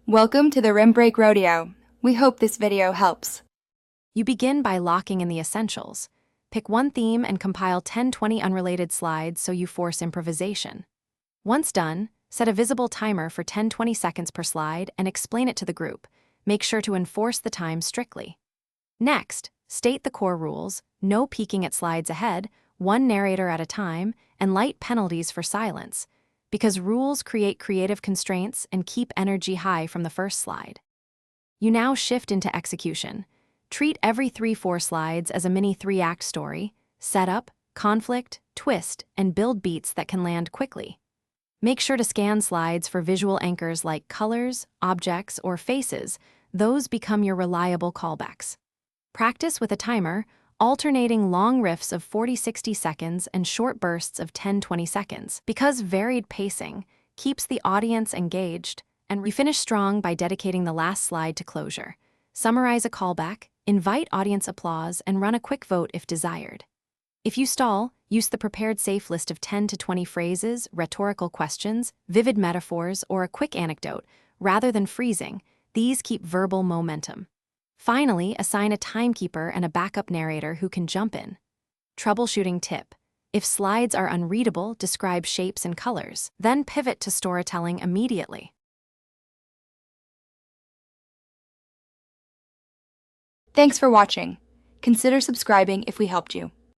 Welcome to the Rim Break Rodeo. We hope this video helps. You begin by locking in the essentials. Pick one theme and compile 10-20 unrelated slides so you force improvisation. Once done, set a visible timer for 10-20 seconds per slide and explain it to the group. Make sure to enforce the time strictly. Next, state the core rules: no peeking at slides ahead, one narrator at a time, and light penalties for silence, because rules create creative constraints and keep energy high from the first slide. You now shift into execution. Treat every 3-4 slides as a mini 3-act story: setup, conflict, twist, and build beats that can land quickly. Make sure to scan slides for visual anchors like colors, objects, or faces. Those become your reliable callbacks. Practice with a timer, alternating long riffs of 40-60 seconds and short bursts of 10-20 seconds, because varied pacing keeps the audience engaged. And you finish strong by dedicating the last slide to closure. Summarize a callback, invite audience applause, and run a quick vote if desired. If you stall, use the prepared safe list of 10 to 20 phrases, rhetorical questions, vivid metaphors, or a quick anecdote. Rather than freezing, these keep verbal momentum. Finally, assign a timekeeper and a backup narrator who can jump in. Troubleshooting tip: if slides are unreadable, describe shapes and colors, then pivot to storytelling immediately. Thanks for watching. Consider subscribing if we helped you.